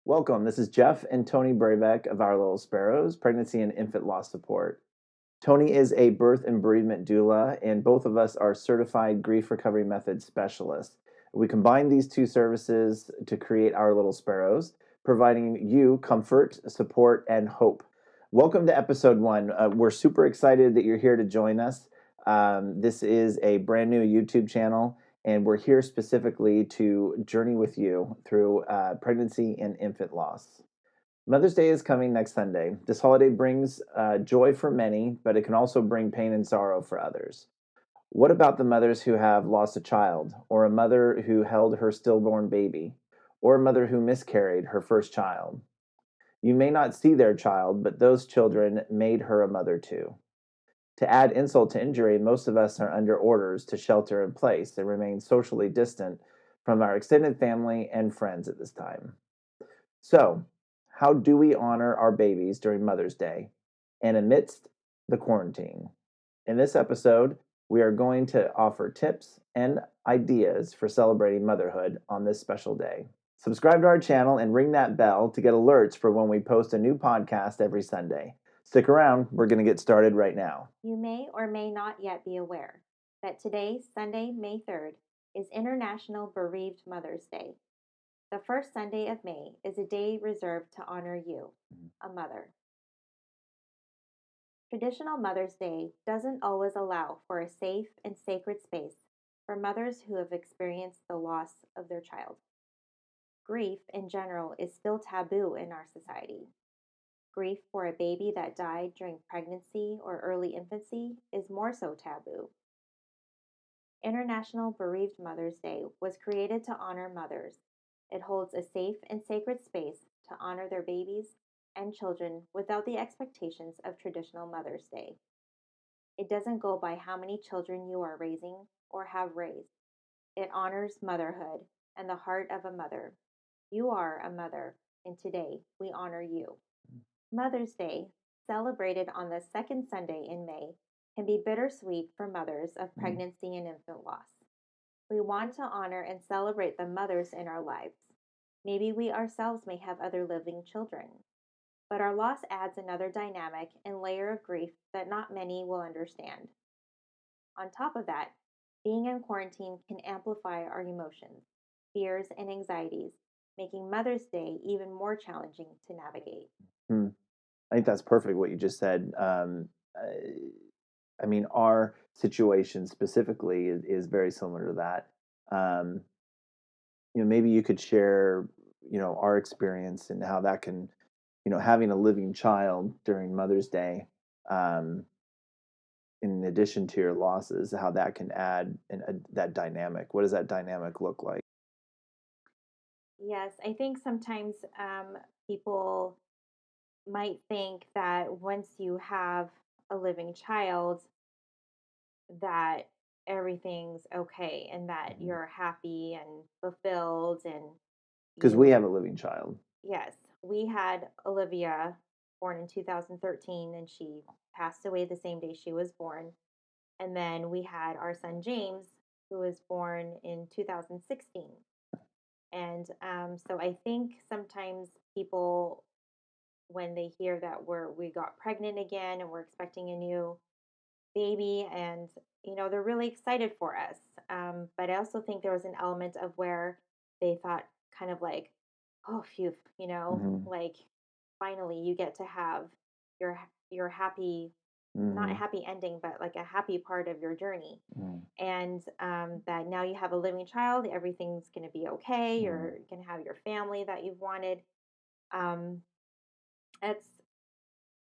Welcome. This is Jeff and Tony Brabeck of Our Little Sparrows, Pregnancy and Infant Loss Support. Tony is a birth and bereavement doula, and both of us are certified grief recovery method specialists. We combine these two services to create Our Little Sparrows, providing you comfort, support, and hope. Welcome to episode 1. We're super excited that you're here to join us. This is a brand new YouTube channel, and we're here specifically to journey with you through pregnancy and infant loss. Mother's Day is coming next Sunday. This holiday brings joy for many, but it can also bring pain and sorrow for others. What about the mothers who have lost a child, or a mother who held her stillborn baby, or a mother who miscarried her first child? You may not see their child, but those children made her a mother too. To add insult to injury, most of us are under orders to shelter in place and remain socially distant from our extended family and friends at this time. So, how do we honor our babies during Mother's Day and amidst the quarantine? In this episode, we are going to offer tips and ideas for celebrating motherhood on this special day. Subscribe to our channel and ring that bell to get alerts for when we post a new podcast every Sunday. Stick around, we're going to get started right now. You may or may not yet be aware that today, Sunday, May 3rd, is International Bereaved Mother's Day. The first Sunday of May is a day reserved to honor you, a mother. Traditional Mother's Day doesn't always allow for a safe and sacred space for mothers who have experienced the loss of their child. Grief in general is still taboo in our society. Grief for a baby that died during pregnancy or early infancy is more so taboo. International Bereaved Mother's Day was created to honor mothers. It holds a safe and sacred space to honor their babies and children without the expectations of traditional Mother's Day. It doesn't go by how many children you are raising or have raised. It honors motherhood and the heart of a mother. You are a mother, and today we honor you. Mother's Day, celebrated on the second Sunday in May, can be bittersweet for mothers of pregnancy and infant loss. We want to honor and celebrate the mothers in our lives. Maybe we ourselves may have other living children. But our loss adds another dynamic and layer of grief that not many will understand. On top of that, being in quarantine can amplify our emotions, fears, and anxieties, making Mother's Day even more challenging to navigate. I think that's perfect what you just said. I mean, our situation specifically is very similar to that. Um, maybe you could share, our experience and how that can, having a living child during Mother's Day, um, in addition to your losses, how that can add that dynamic. What does that dynamic look like? Yes, I think sometimes people might think that once you have a living child, that everything's okay and that you're happy and fulfilled and Because we you have a living child. yes, we had Olivia born in 2013 and she passed away the same day she was born. And then we had our son James who was born in 2016. And so I think sometimes people, when they hear that we got pregnant again and we're expecting a new baby, and they're really excited for us. But I also think there was an element of where they thought, kind of like, oh, phew, like finally you get to have your happy, not a happy ending, but like a happy part of your journey. And that now you have a living child, everything's going to be okay. You're going to have your family that you've wanted. Um, it's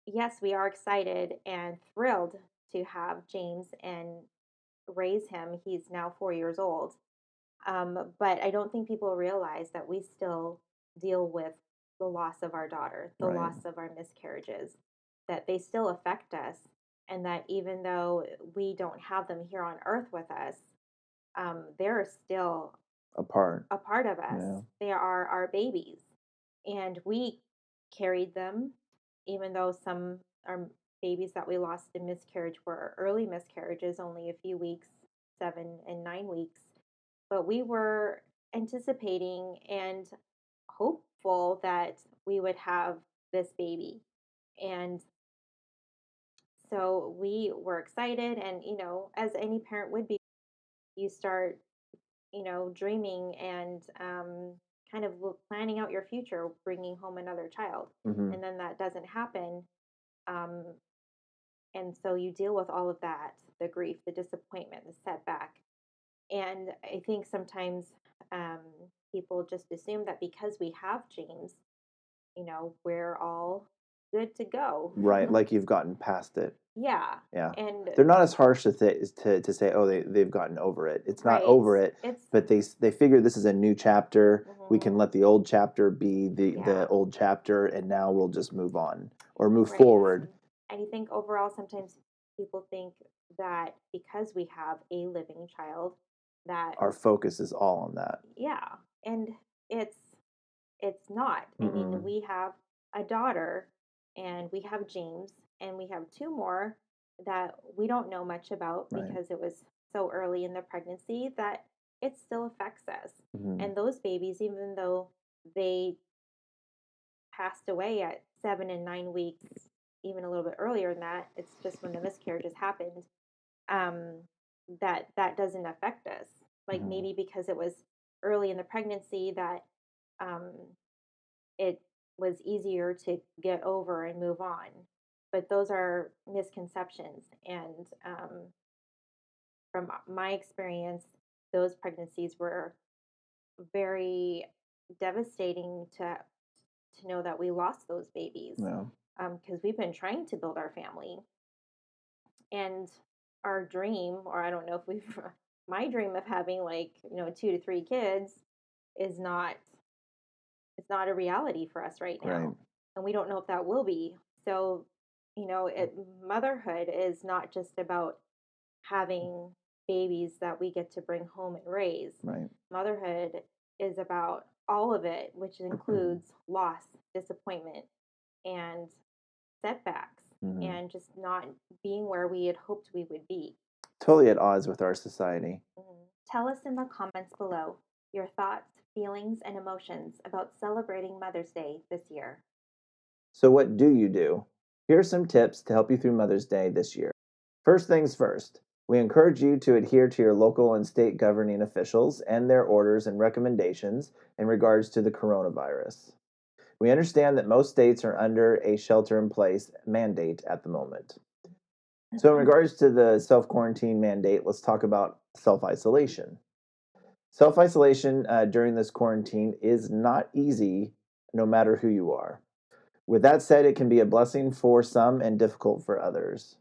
Yes, we are excited and thrilled to have James and raise him. He's now 4 years old. But I don't think people realize that we still deal with the loss of our daughter, the Right. loss of our miscarriages, that they still affect us. And that even though we don't have them here on earth with us, they're still Apart. a part of us. Yeah. They are our babies. And we carried them, even though some are babies that we lost in miscarriage were early miscarriages, only a few weeks, 7 and 9 weeks. But we were anticipating and hopeful that we would have this baby. And so we were excited. And, as any parent would be, you start, dreaming and kind of planning out your future, bringing home another child. Hmm. And then that doesn't happen. Um, and so you deal with all of that, the grief, the disappointment, the setback. And I think sometimes um, people just assume that because we have James, we're all good to go. Right, like you've gotten past it. Yeah. Yeah. And They're not as harsh to say, oh, they've gotten over it. It's not right. over it, It's, but they figure this is a new chapter. We can mhm, let the old chapter be the yeah, old chapter, and now we'll just move on or move right. forward. And I think overall, sometimes people think that because we have a living child, that, Our focus is all on that. yeah, and it's it's not. I mean, Mm-mm. we have a daughter and we have James and we have two more that we don't know much about Right. because it was so early in the pregnancy that it still affects us. Hmm. And those babies, even though they passed away at 7 and 9 weeks, even a little bit earlier than that, it's just when the miscarriages happened, um, that doesn't affect us. Like Hmm. maybe because it was early in the pregnancy that um, it was easier to get over and move on. But those are misconceptions. And from my experience, those pregnancies were very devastating to know that we lost those babies Yeah. because we've been trying to build our family and our dream, or I don't know if we've, my dream of having like, 2 to 3 kids is not, it's not a reality for us right Right. now. And we don't know if that will be. So, motherhood is not just about having babies that we get to bring home and raise. Right. Motherhood is about all of it, which includes loss, disappointment, and setbacks, Hmm. and just not being where we had hoped we would be. Totally at odds with our society. Tell us in the comments below your thoughts, feelings, and emotions about celebrating Mother's Day this year. So, what do you do? Here are some tips to help you through Mother's Day this year. First things first, we encourage you to adhere to your local and state governing officials and their orders and recommendations in regards to the coronavirus. We understand that most states are under a shelter in place mandate at the moment. So, in regards to the self quarantine mandate, let's talk about self isolation. Self isolation during this quarantine is not easy, no matter who you are. With that said, it can be a blessing for some and difficult for others.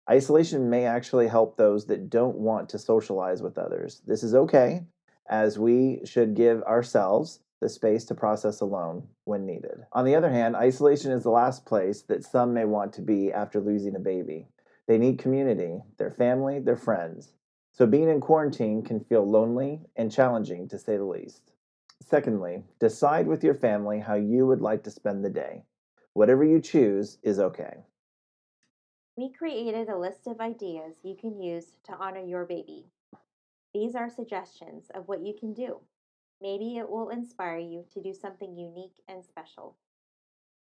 Isolation may actually help those that don't want to socialize with others. This is okay, as we should give ourselves the space to process alone when needed. On the other hand, isolation is the last place that some may want to be after losing a baby. They need community, their family, their friends. So being in quarantine can feel lonely and challenging to say the least. Secondly, decide with your family how you would like to spend the day. Whatever you choose is okay. We created a list of ideas you can use to honor your baby. These are suggestions of what you can do. Maybe it will inspire you to do something unique and special.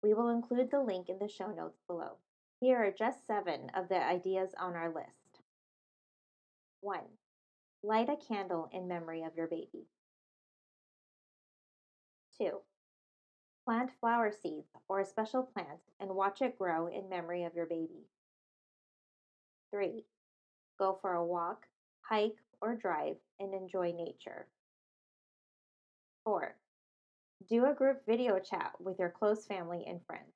We will include the link in the show notes below. Here are just 7 of the ideas on our list. 1. Light a candle in memory of your baby. 2. Plant flower seeds or a special plant and watch it grow in memory of your baby. 3. Go for a walk, hike, or drive and enjoy nature. 4. Do a group video chat with your close family and friends.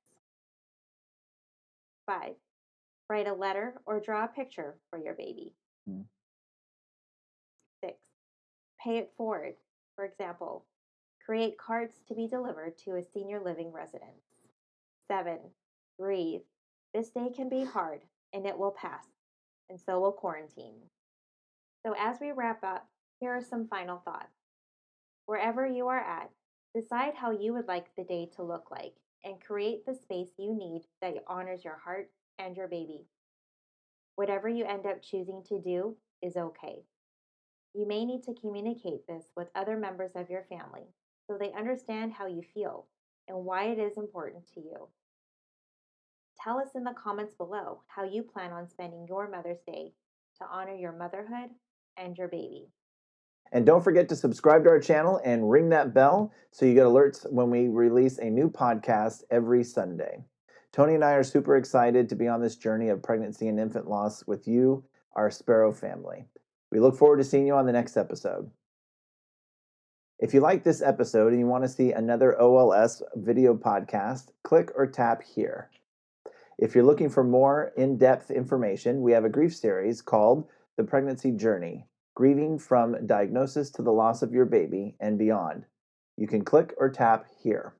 5. Write a letter or draw a picture for your baby. Mm. 6. Pay it forward. For example, create cards to be delivered to a senior living residence. 7. Breathe. This day can be hard and it will pass, and so will quarantine. So, as we wrap up, here are some final thoughts. Wherever you are at, decide how you would like the day to look like and create the space you need that honors your heart and your baby. Whatever you end up choosing to do is okay. You may need to communicate this with other members of your family. so they understand how you feel and why it is important to you. Tell us in the comments below how you plan on spending your Mother's Day to honor your motherhood and your baby. And don't forget to subscribe to our channel and ring that bell so you get alerts when we release a new podcast every Sunday. Tony and I are super excited to be on this journey of pregnancy and infant loss with you, our Sparrow family. We look forward to seeing you on the next episode. If you like this episode and you want to see another OLS video podcast, click or tap here. If you're looking for more in-depth information, we have a grief series called The Pregnancy Journey, Grieving from Diagnosis to the Loss of Your Baby and Beyond. You can click or tap here.